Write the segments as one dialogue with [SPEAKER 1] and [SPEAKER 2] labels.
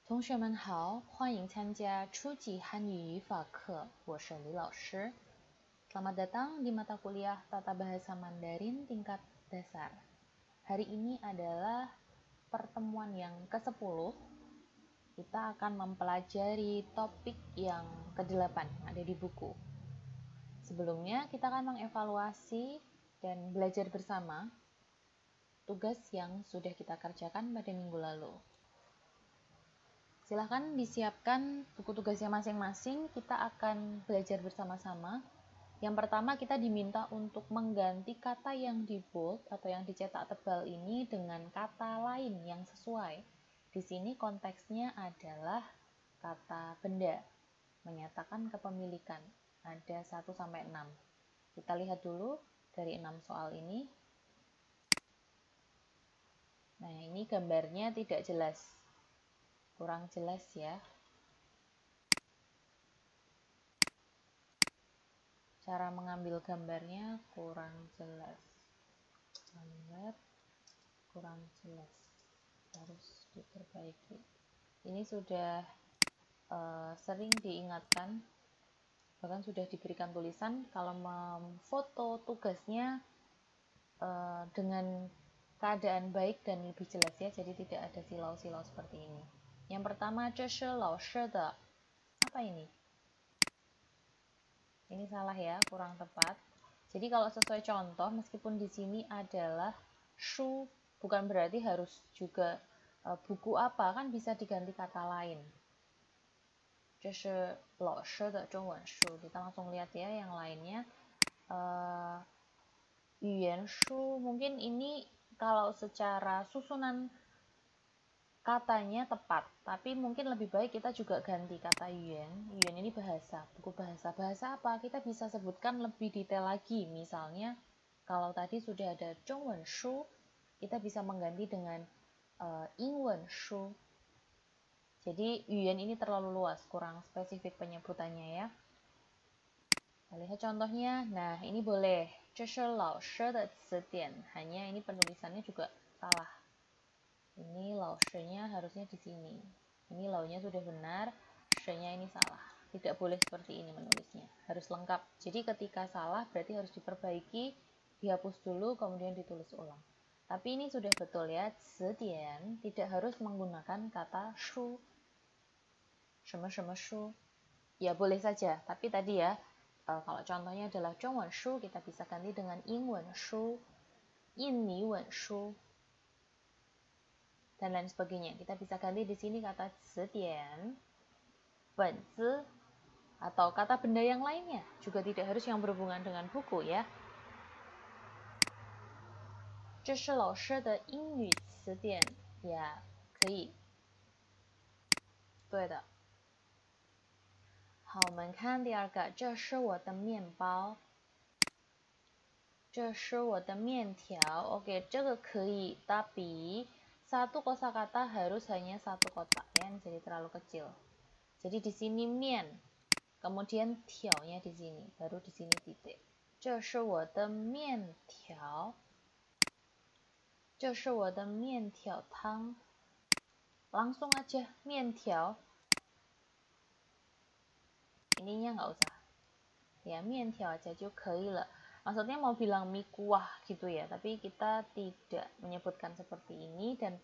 [SPEAKER 1] 同学们好，欢迎参加初级汉语语法课，我是李老师。Selamat datang di mata kuliah Tata Bahasa Mandarin tingkat dasar. Hari ini adalah pertemuan yang ke-10. Kita akan mempelajari topik yang ke-8 ada di buku. Sebelumnya kita akan mengevaluasi dan belajar bersama tugas yang sudah kita kerjakan pada minggu lalu. Silahkan disiapkan buku tugasnya masing-masing, kita akan belajar bersama-sama. Yang pertama kita diminta untuk mengganti kata yang di bold atau yang dicetak tebal ini dengan kata lain yang sesuai. Di sini konteksnya adalah kata benda, menyatakan kepemilikan. Ada 1-6. Kita lihat dulu dari 6 soal ini. Nah, ini gambarnya tidak jelas. Kurang jelas ya. Cara mengambil gambarnya kurang jelas. Gambar kurang jelas. Harus diperbaiki. Ini sudah sering diingatkan, bahkan sudah diberikan tulisan kalau memfoto tugasnya dengan keadaan baik dan lebih jelas ya, jadi tidak ada silau-silau seperti ini. Yang pertama, 这是老师的 apa ini? Ini salah ya, kurang tepat. Jadi kalau sesuai contoh, meskipun di sini adalah shu, bukan berarti harus juga buku apa, kan bisa diganti kata lain. 这是老师的中文书. Kita langsung lihat ya yang lainnya. 语言书 mungkin ini kalau secara susunan katanya tepat, tapi mungkin lebih baik kita juga ganti kata yuan. Yuan ini bahasa, buku bahasa. Bahasa apa? Kita bisa sebutkan lebih detail lagi. Misalnya, kalau tadi sudah ada zhongwen shu, kita bisa mengganti dengan ingwen shu. Jadi, yuan ini terlalu luas, kurang spesifik penyebutannya ya. Kita lihat contohnya. Nah, ini boleh. 这是老师的词典. Hanya ini penulisannya juga salah. Ini lausnya harusnya di sini. Ini launya sudah benar, sh-nya ini salah. Tidak boleh seperti ini menulisnya. Harus lengkap. Jadi ketika salah berarti harus diperbaiki, dihapus dulu, kemudian ditulis ulang. Tapi ini sudah betul ya, cedian tidak harus menggunakan kata shu. Shema shu. Ya boleh saja, tapi tadi ya, kalau contohnya adalah zhongwen shu, kita bisa ganti dengan ingwen shu, yinniwen shu, dan lain sebagainya. Kita bisa ganti di sini kata cedian, benzi, atau kata benda yang lainnya. Juga tidak harus yang berhubungan dengan buku ya. 这是老师的英语词典 ya, 可以。对的。好，我们看第二个，这是我的面包。这是我的面条. Oke, 这个可以, tapi satu kosakata harus hanya satu kotak ya, jadi terlalu kecil. Jadi di sini mian, kemudian tiao-nya di sini, baru di sini titik. 这是我的面条. 这是我的面条汤. Langsung aja, 面条. Ininya nggak usah. Ya, 面条 aja 就可以了. Maksudnya mau bilang mie kuah gitu ya, tapi kita tidak menyebutkan seperti ini dan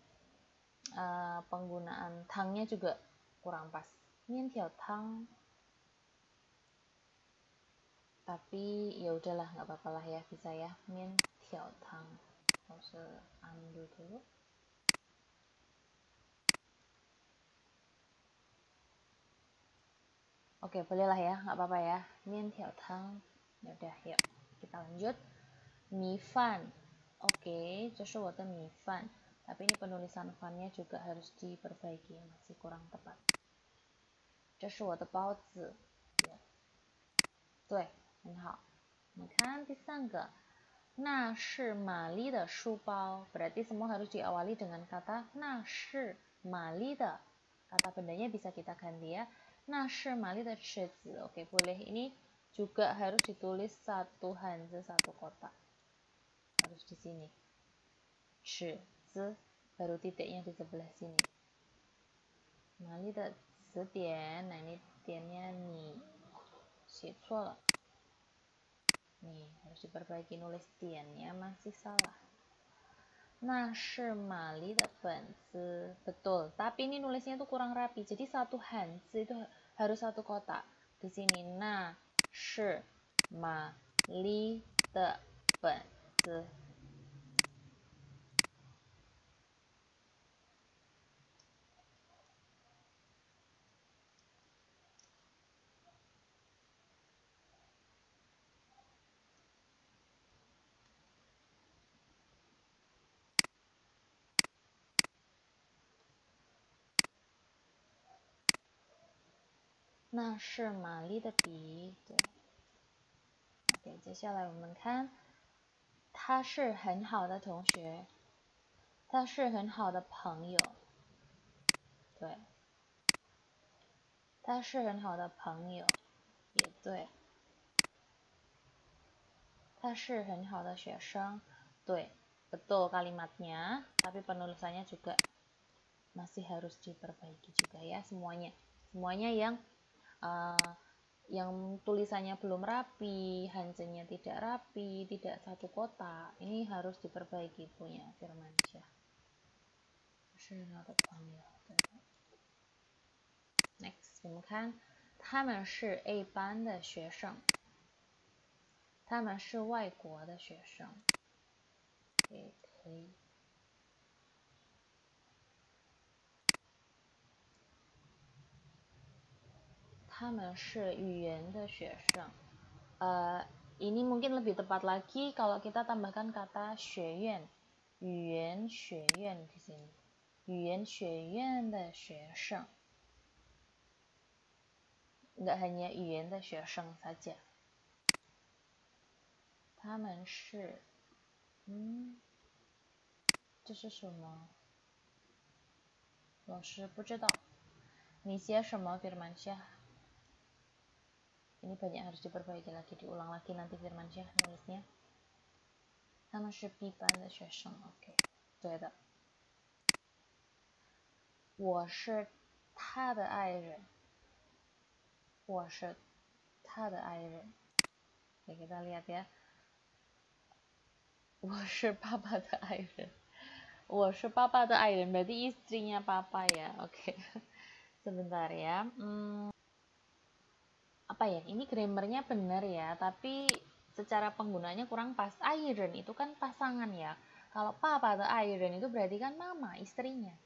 [SPEAKER 1] penggunaan tangnya juga kurang pas. 面条汤. Tapi ya udahlah, nggak apa-apa lah ya, bisa ya. 面条汤. Harus ambil dulu. Oke, bolehlah ya, nggak apa-apa ya. 面条汤. Ya udah, yuk kita lanjut. 米饭. Oke, 这是我的米饭. Tapi ini penulisan fan-nya juga harus diperbaiki, masih kurang tepat. 这是我的包子. Ya. 对，很好。我们看第三个，那是玛丽的书包. Berarti semua harus diawali dengan kata 那是玛丽的. Kata bendanya bisa kita ganti ya. 那是玛丽的尺子. Oke, boleh. Ini juga harus ditulis satu hanzi, satu kotak. Harus di sini. 尺子, baru titiknya di sebelah sini. 玛丽的词典，哪里点nya你写错了，nih harus diperbaiki nulis diannya masih salah. 那是玛丽的本子, betul. Tapi ini nulisnya itu kurang rapi. Jadi satu hanzi itu harus satu kotak. Di sini 那是玛丽的本子。那是玛丽的笔，对。OK， 接下来我们看，他是很好的同学，他是很好的朋友，对。他是很好的朋友，也对。他是很好的学生，对。Betul kalimatnya, tapi penulisannya juga masih harus diperbaiki juga ya semuanya. Semuanya yang tulisannya belum rapi, hanzenya tidak rapi, tidak satu kotak, ini harus diperbaiki punya Firmansyah. Next， 我们看，他们是 A 班的学生，他们是外国的学生，也可以。他们是语言的学生。Ini mungkin lebih tepat lagi kalau kita tambahkan kata 学院，语言学院di sini， 语言学院的学生。Nggak hanya 语言的学生 saja。他们是，这是什么？老师不知道。你写什么 Firmansyah？ Ini banyak harus diperbaiki lagi, diulang lagi nanti Firmansyah nulisnya. 他们是 B 班的学生 ，OK， 对的。我是他的爱人，我是他的爱人。Oke, kita lihat ya. 我是爸爸的爱人，我是爸爸的爱人 berarti istrinya papa ya. Oke. Sebentar ya. Apa ya? Ini grammarnya benar ya, tapi secara penggunaannya kurang pas. Iron itu kan pasangan ya. Kalau papa atau iron itu berarti kan mama, istrinya.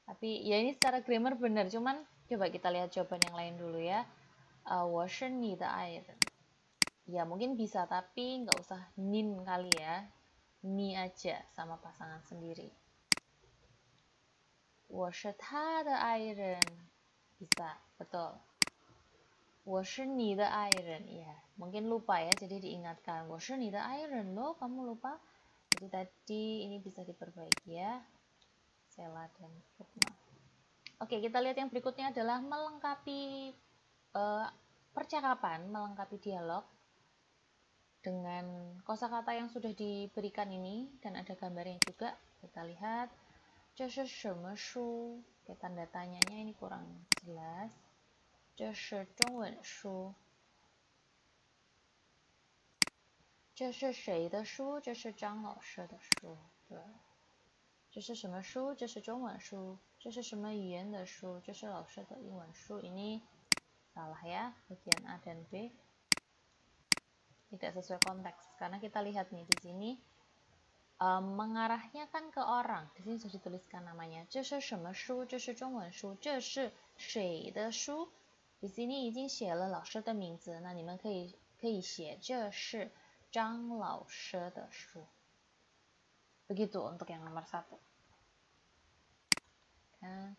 [SPEAKER 1] Tapi ya ini secara grammar benar, cuman coba kita lihat jawaban yang lain dulu ya. 我是你的爱人. Ya mungkin bisa, tapi nggak usah nin kali ya. Ni aja sama pasangan sendiri. 我是他的爱人. Bisa, betul. 我是你的爱人, ya. Mungkin lupa ya, jadi diingatkan. 我是你的爱人 loh, kamu lupa. Jadi tadi ini bisa diperbaiki ya. Sela dan Rukma. Oke, kita lihat yang berikutnya adalah melengkapi percakapan, melengkapi dialog dengan kosakata yang sudah diberikan ini dan ada gambarnya juga. Kita lihat. 这是什么书? Oke, tanda tanyanya ini kurang jelas. 这是中文书。这是谁的书？这是张老师的书。对。这是什么书？这是中文书。这是什么语言的书？这是老师的英文书。Ini salah ya, bagian A dan B. Tidak sesuai konteks. Karena kita lihat nih di sini mengarahnya kan ke orang. Di sini sudah dituliskan namanya. 这是什么书？这是中文书。这是谁的书？ Di sini 已经写了老师的名字。那你们可以写这是张老师的书。Begitu untuk yang nomor 1. Kan.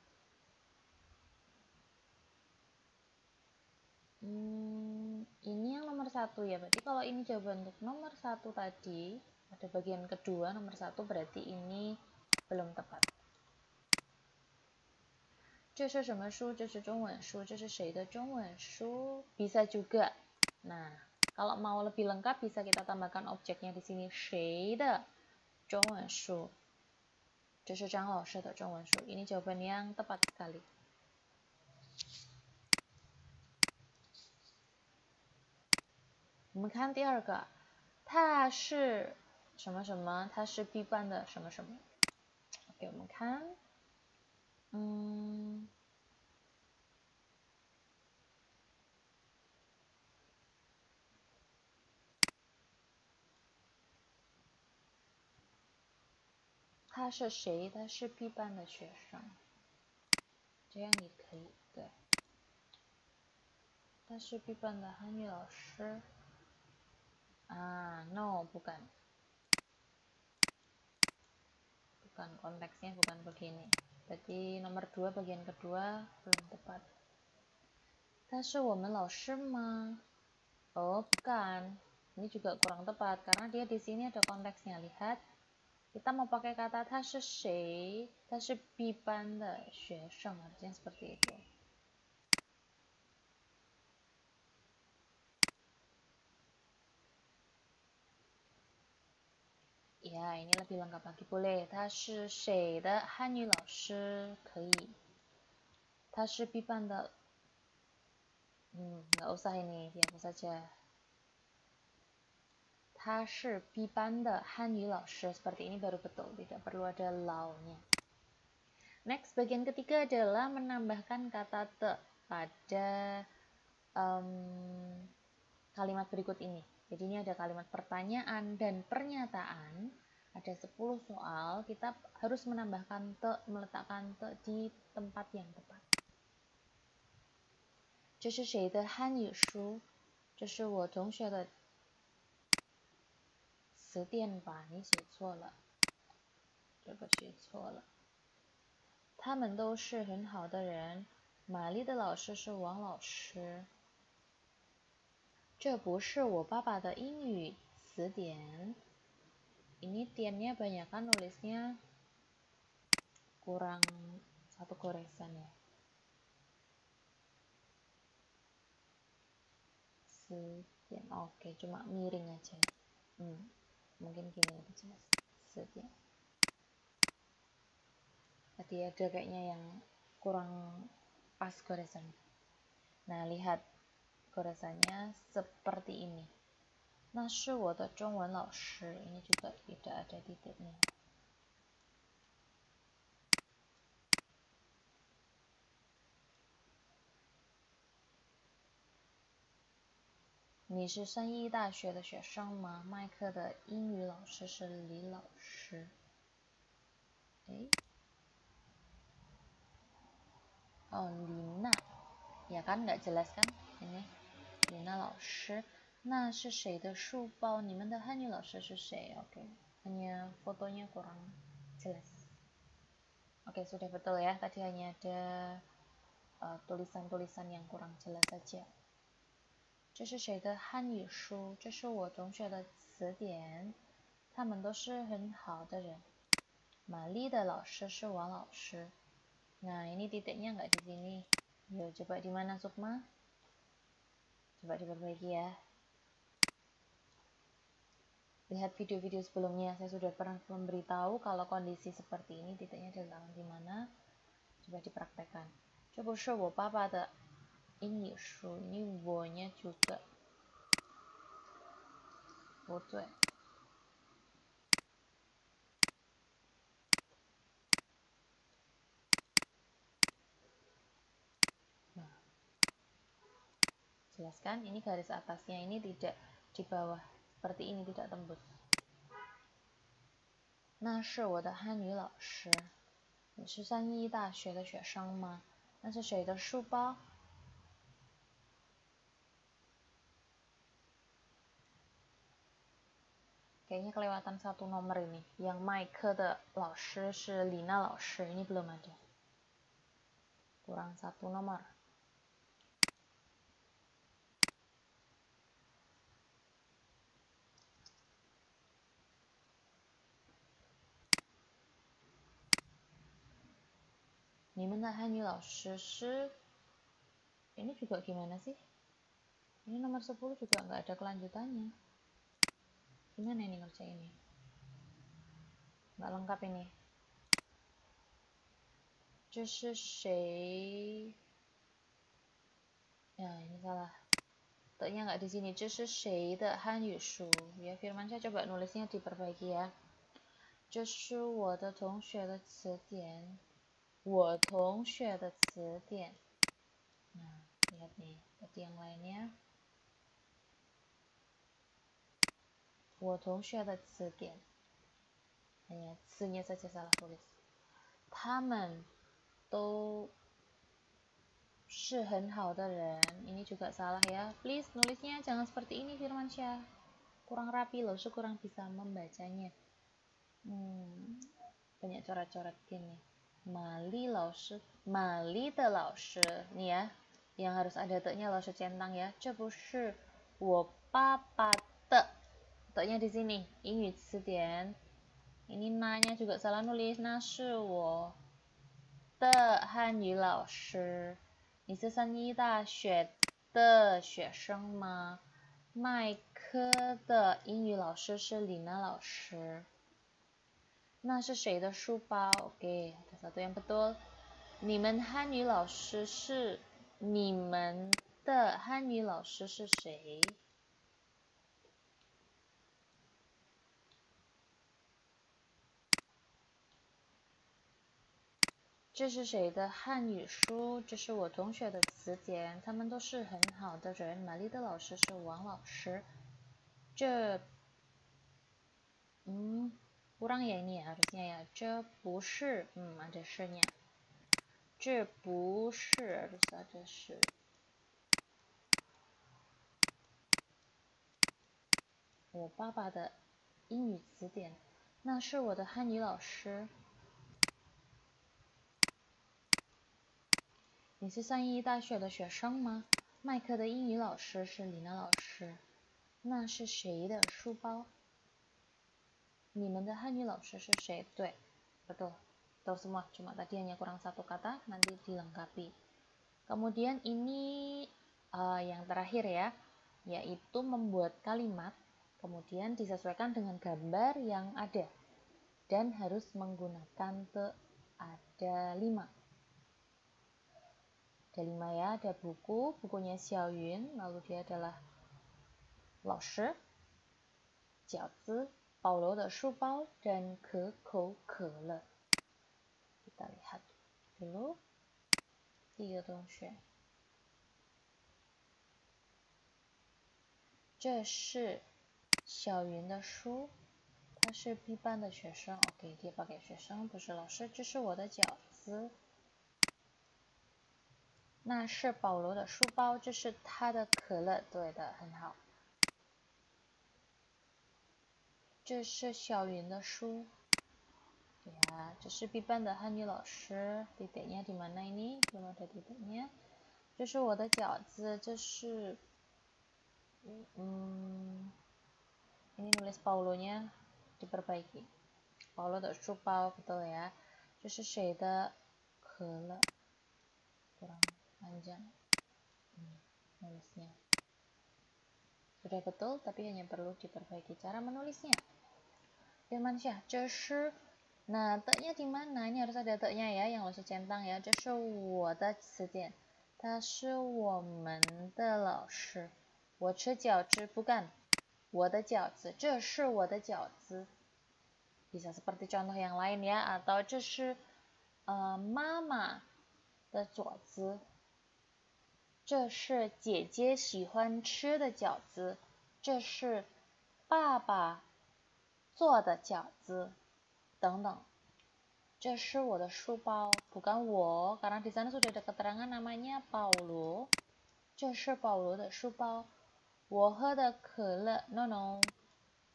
[SPEAKER 1] Ini yang nomor 1 ya. Berarti kalau ini jawaban untuk nomor 1 tadi, pada bagian kedua nomor 1 berarti ini belum tepat. 这是什么书？这是中文书。这是谁的中文书？ Bisa juga. Nah, kalau mau lebih lengkap bisa kita tambahkan objeknya di sini 谁的中文书？这是张老师的中文书。Ini jawaban yang tepat sekali. 我们看第二个，他是什么什么，他是 B 班的什么什么。OK， 我们看，他是谁？他是 B 班的学生，这样也可以。对，他是 B 班的汉语老师。No, bukan. Bukan, konteksnya bukan begini. Berarti nomor 2 bagian kedua belum tepat. 他是我们老师吗？ Oh, bukan. Ini juga kurang tepat karena dia di sini ada konteksnya. Lihat, kita mau pakai kata 他是谁？他是 B 班的学生，artinya seperti itu. Ya, ini lebih lengkap lagi boleh. 他是谁的汉语老师？可以。他是 B 班的。nggak usah ini, dihapus saja. 他是 B 班的汉语老师. Seperti ini baru betul, tidak perlu ada lao-nya. Next, bagian ketiga adalah menambahkan kata te pada kalimat berikut ini. Jadi ini ada kalimat pertanyaan dan pernyataan. Ada 10 soal, kita harus menambahkan te, meletakkan te di tempat yang tepat. 这是谁的汉语书？这是我同学的词典吧？你写错了，这个写错了。他们都是很好的人。玛丽的老师是王老师。这不是我爸爸的英语词典。Ini tiannya banyak kan nulisnya kurang satu goresan ya. Setian, oke, cuma miring aja. Mungkin gini lebih jelas. Setian. Tadi ada kayaknya yang kurang pas goresannya. Nah, lihat goresannya seperti ini. 那是我的中文老师. Ini juga tidak ada titiknya. 你是三一大学的学生吗？麦克的英语老师是李老师。Lina. Ya kan, nggak jelas kan? Ini Lina 老师。那是谁的书包？你们的汉语老师是谁？ Oke, hanya fotonya kurang jelas. Oke, sudah betul ya. Tadi hanya ada tulisan-tulisan yang kurang jelas saja. 这是谁的汉语书？这是我同学的词典。他们都是很好的人。玛丽的老师是王老师。Nah, ini titiknya nggak di sini. Yo, coba di mana Sukma? Coba diperbaiki ya. Lihat video-video sebelumnya, saya sudah pernah memberitahu kalau kondisi seperti ini titiknya adalah di mana. Coba dipraktekkan. 这不是我爸爸的英语书, ini wo-nya juga 不对。Jelaskan, ini garis atasnya ini tidak di bawah, seperti ini tidak tembus. 那是我的汉语老师。你是三一大学的学生吗？那是谁的书包？Kayaknya kelewatan satu nomor ini. Yang Mike 的老师是 Lina 老师, ini belum ada. Kurang satu nomor. Nimen Hanyu 老师是 ini juga gimana sih? Ini nomor 10 juga nggak ada kelanjutannya. Gimana ini ngerjainnya? Nggak lengkap ini. 这是谁? Ya, ini salah. te-nya nggak di sini. 这是谁的汉语书 ya, Firmansyah coba nulisnya diperbaiki ya. 这是我的同学的词典，我同学的词典。Nah, lihat nih, tadi yang lainnya. 我同学的词典。Hanya 词nya saja salah tulis. 他们都是很好的人. Ini juga salah ya. Please nulisnya jangan seperti ini Firmansyah. Kurang rapi loh, kurang bisa membacanya. Banyak coret-coret gini. Mali laoshi, Mali de laoshi. Nih ya, yang harus ada te-nya laoshi centang ya. 这不是我爸爸的. Te-nya di sini. 英语词典. Ini na-nya juga salah nulis. 那是我的汉语老师。你是三一大学的学生吗？麦科的英语老师是李娜老师。那是谁的书包 ？Oke, ada satu yang betul. 你们汉语老师是你们的汉语老师是谁？这是谁的汉语书？这是我同学的词典，他们都是很好的人。玛丽的老师是王老师。这kurang ya ini ya harusnya ya. 这不是ada是nya. 这不是 harus ada 是。我爸爸的英语词典，那是我的汉语老师。你是三一大学的学生吗？麦克的英语老师是李娜老师。那是谁的书包？你们的汉语老师是谁？对，betul. Betul semua, cuma tadi hanya kurang satu kata, nanti dilengkapi. Kemudian ini yang terakhir ya, yaitu membuat kalimat, kemudian disesuaikan dengan gambar yang ada. Dan harus menggunakan te, ada 5. Ada 5 ya, ada buku, bukunya Xiaoyun, lalu dia adalah 老师, 饺子, 保罗的书包, dan 可口可乐. Kita lihat dulu 第一个同学。这是小云的书，他是 B 班的学生。OK， dia pakai 学生，不是老师。这是我的饺子。那是保罗的书包，这是他的可乐。对的，很好。这是小云的书。Ya, 这是 B 班的汉语老师。titiknya di mana ini? Belum ada titiknya. 这是我的饺子，这是ini nulis Paulo-nya diperbaiki. Paulo的书包 betul ya. 这是谁的可乐 kurang panjang nulisnya. Sudah betul tapi hanya perlu diperbaiki cara menulisnya. Firmansyah, 这是 nah te-nya di mana? Ini harus ada te-nya ya, yang harus centang ya. 这是我的词典，他是我们的老师。我吃饺子 bukan 我的饺子，这是我的饺子。Bisa seperti contoh yang lain ya, atau 这是妈妈的饺子，这是姐姐喜欢吃的饺子，这是爸爸做的饺子，等等。这是我的书包 bukan 我 karena di sana sudah ada keterangan namanya Paulo. 这是保罗的书包。我喝的可乐 no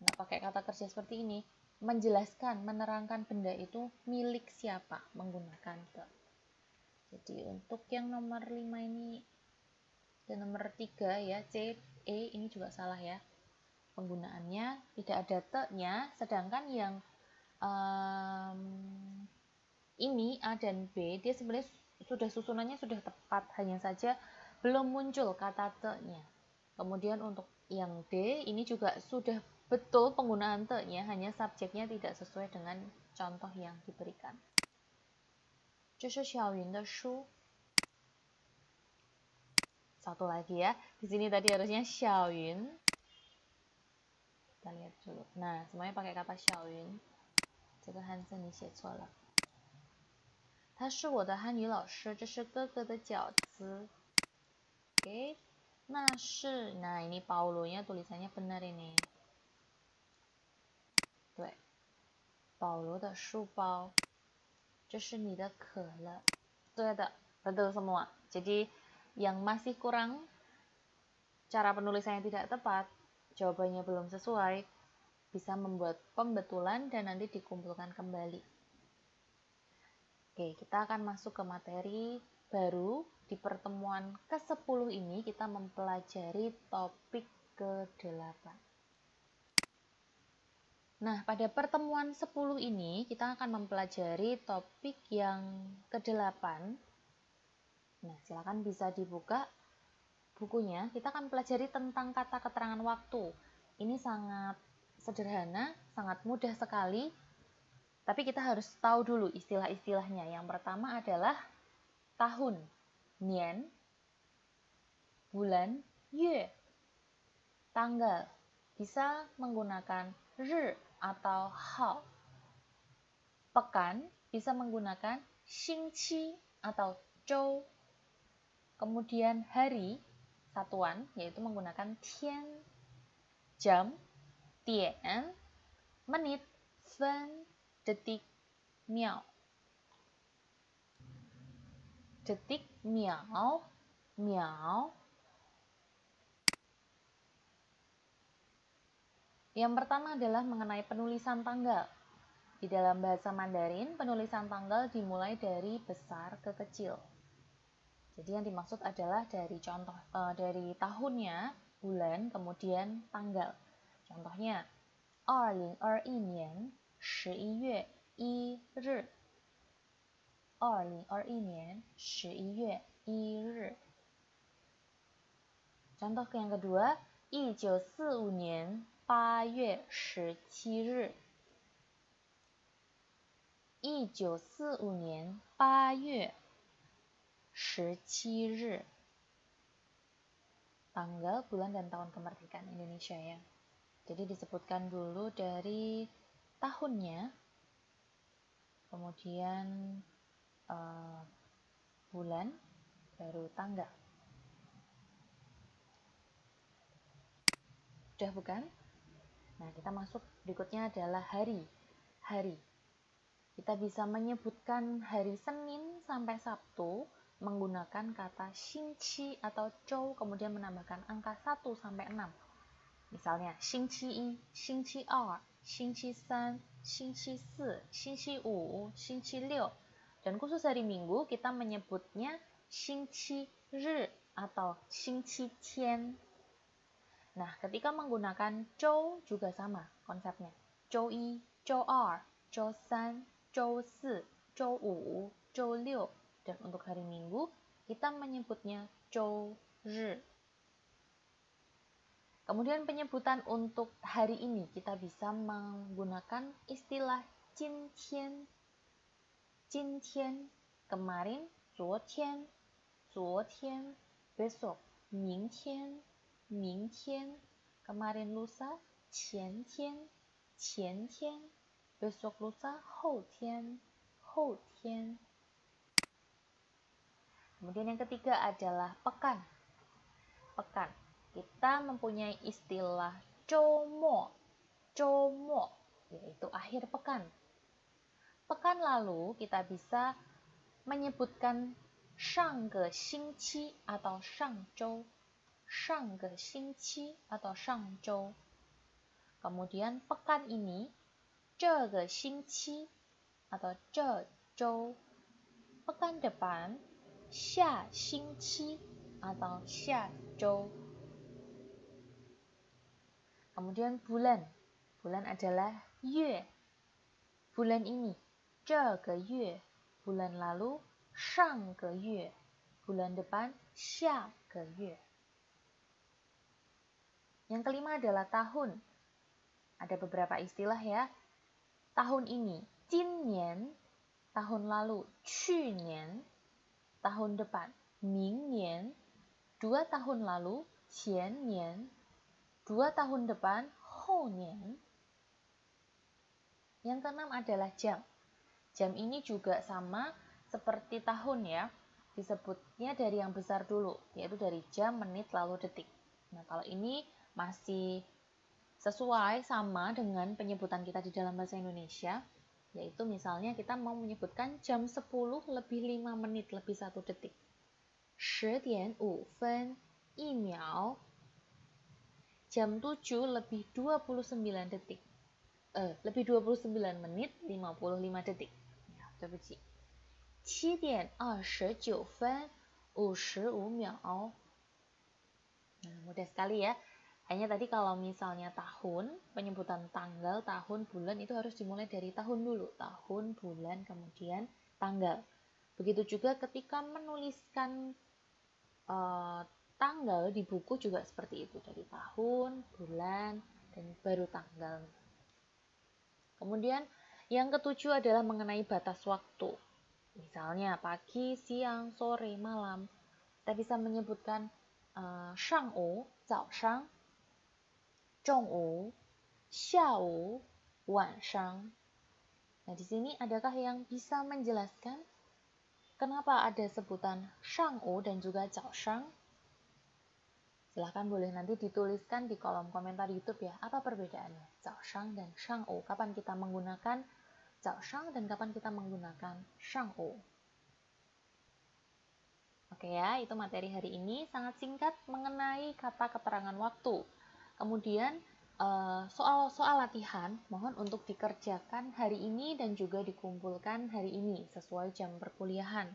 [SPEAKER 1] nggak pakai kata kerja seperti ini. Menjelaskan, menerangkan benda itu milik siapa menggunakan te. Jadi untuk yang nomor 5 ini dan nomor 3 ya, C, E ini juga salah ya. Penggunaannya tidak ada te-nya, sedangkan yang ini A dan B dia sebenarnya sudah susunannya sudah tepat, hanya saja belum muncul kata te-nya. Kemudian untuk yang D ini juga sudah betul penggunaan te-nya, hanya subjeknya tidak sesuai dengan contoh yang diberikan. 这是小云的书。satu lagi ya. Di sini tadi harusnya Xiaoyun. Kita lihat dulu. Nah, semuanya pakai kata Xiaoyun. 这个汉字你写错了。他是我的汉语老师，这是哥哥的饺子。Oke. Nah, ini Paulo-nya tulisannya benar ini. Tuh. Paulo 的书包。这是你的可乐。对的, betul semua. Jadi yang masih kurang, cara penulisannya tidak tepat, jawabannya belum sesuai, bisa membuat pembetulan dan nanti dikumpulkan kembali. Oke, kita akan masuk ke materi baru. Di pertemuan ke-10 ini kita mempelajari topik ke-8. Nah, pada pertemuan 10 ini kita akan mempelajari topik yang ke-8. Nah, silakan bisa dibuka bukunya. Kita akan pelajari tentang kata keterangan waktu. Ini sangat sederhana, sangat mudah sekali. Tapi kita harus tahu dulu istilah-istilahnya. Yang pertama adalah tahun, nian, bulan, yue, tanggal. Bisa menggunakan ri atau hao. Pekan bisa menggunakan xingqi atau zhou. Kemudian hari, satuan, yaitu menggunakan tian. Jam, tian. Menit, fen, detik, miao. Detik, miao, miao. Yang pertama adalah mengenai penulisan tanggal. Di dalam bahasa Mandarin, penulisan tanggal dimulai dari besar ke kecil. Jadi yang dimaksud adalah dari contoh dari tahunnya, bulan, kemudian tanggal. Contohnya, 2021年11月1日 2021年11月1日 Contoh yang kedua, 1945年8月17日1945年8月17日 Tanggal, bulan, dan tahun kemerdekaan Indonesia ya. Jadi disebutkan dulu dari tahunnya, kemudian bulan, baru tanggal. Sudah bukan? Nah, kita masuk berikutnya adalah hari. Hari. Kita bisa menyebutkan hari Senin sampai Sabtu menggunakan kata xingqi atau zhou, kemudian menambahkan angka 1 sampai 6. Misalnya, 星期一, 星期二, 星期三, 星期四, 星期五, 星期六. Dan khusus hari Minggu kita menyebutnya 星期日 atau 星期天. Nah, ketika menggunakan zhou juga sama konsepnya. 周一, 周二, 周三, 周四, 周五, 周六. Dan untuk hari Minggu kita menyebutnya 周日. Kemudian penyebutan untuk hari ini kita bisa menggunakan istilah 今天. 今天 kemarin, 昨天, 昨天, besok, 明天, 明天, kemarin lusa, 前天, 前天, besok lusa, 后天, 后天. Kemudian yang ketiga adalah pekan. Pekan. Kita mempunyai istilah 周末, 周末, yaitu akhir pekan. Pekan lalu kita bisa menyebutkan 上个星期 atau 上周, 上个星期 atau 上周. Kemudian pekan ini 这个星期 atau 这周. Pekan depan 下星期 atau 下周. Kemudian bulan. Bulan adalah yue. Bulan ini, 这个月. Bulan lalu, 上个月. Bulan depan, 下个月. Yang kelima adalah tahun. Ada beberapa istilah ya. Tahun ini, 今年. Tahun lalu, 去年. Tahun depan, 明年. 2 tahun lalu, 前年. 2 tahun depan, 后年. Yang keenam adalah jam. Jam ini juga sama seperti tahun ya. Disebutnya dari yang besar dulu, yaitu dari jam, menit, lalu detik. Nah, kalau ini masih sesuai sama dengan penyebutan kita di dalam bahasa Indonesia, yaitu misalnya kita mau menyebutkan jam 10 lebih 5 menit lebih 1 detik. 10点5分1秒. Jam 7 lebih 29 detik. Lebih 29 menit 55 detik. Ya, 对不起。7点29分55秒. Nah, mudah sekali ya. Hanya tadi kalau misalnya tahun, penyebutan tanggal, tahun, bulan itu harus dimulai dari tahun dulu. Tahun, bulan, kemudian tanggal. Begitu juga ketika menuliskan tanggal di buku juga seperti itu. Dari tahun, bulan, dan baru tanggal. Kemudian yang ketujuh adalah mengenai batas waktu. Misalnya pagi, siang, sore, malam. Kita bisa menyebutkan shangwu, 早上, 中午, 下午, 晚上. Nah, di sini adakah yang bisa menjelaskan kenapa ada sebutan shangwu dan juga 早上? Silahkan boleh nanti dituliskan di kolom komentar YouTube ya, apa perbedaannya 早上 dan 上午, kapan kita menggunakan 早上 dan kapan kita menggunakan 上午. Oke ya, itu materi hari ini sangat singkat mengenai kata keterangan waktu. Kemudian soal-soal latihan mohon untuk dikerjakan hari ini dan juga dikumpulkan hari ini sesuai jam perkuliahan.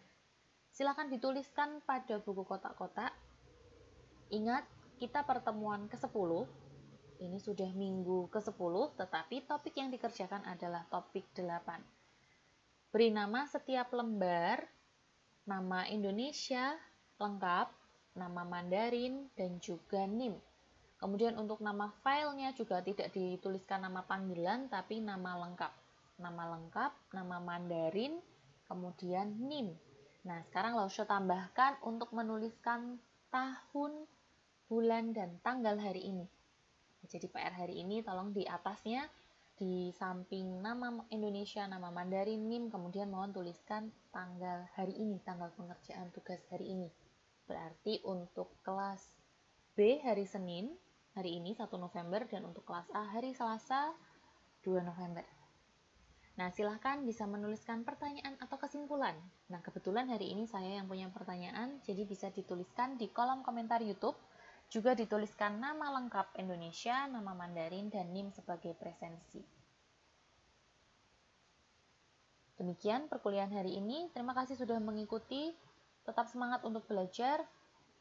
[SPEAKER 1] Silakan dituliskan pada buku kotak-kotak. Ingat, kita pertemuan ke-10. Ini sudah minggu ke-10, tetapi topik yang dikerjakan adalah topik 8. Beri nama setiap lembar, nama Indonesia lengkap, nama Mandarin, dan juga NIM. Kemudian untuk nama filenya juga tidak dituliskan nama panggilan, tapi nama lengkap. Nama lengkap, nama Mandarin, kemudian NIM. Nah, sekarang Lausha tambahkan untuk menuliskan tahun, bulan, dan tanggal hari ini. Jadi PR hari ini tolong di atasnya, di samping nama Indonesia, nama Mandarin, NIM, kemudian mohon tuliskan tanggal hari ini, tanggal pengerjaan tugas hari ini. Berarti untuk kelas B hari Senin, hari ini 1 November, dan untuk kelas A hari Selasa 2 November. Nah, silahkan bisa menuliskan pertanyaan atau kesimpulan. Nah, kebetulan hari ini saya yang punya pertanyaan, jadi bisa dituliskan di kolom komentar YouTube. Juga dituliskan nama lengkap Indonesia, nama Mandarin, dan NIM sebagai presensi. Demikian perkuliahan hari ini. Terima kasih sudah mengikuti. Tetap semangat untuk belajar.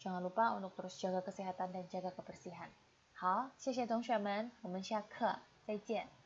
[SPEAKER 1] Jangan lupa untuk terus jaga kesehatan dan jaga kebersihan. 好，谢谢同学们，我们下课再见。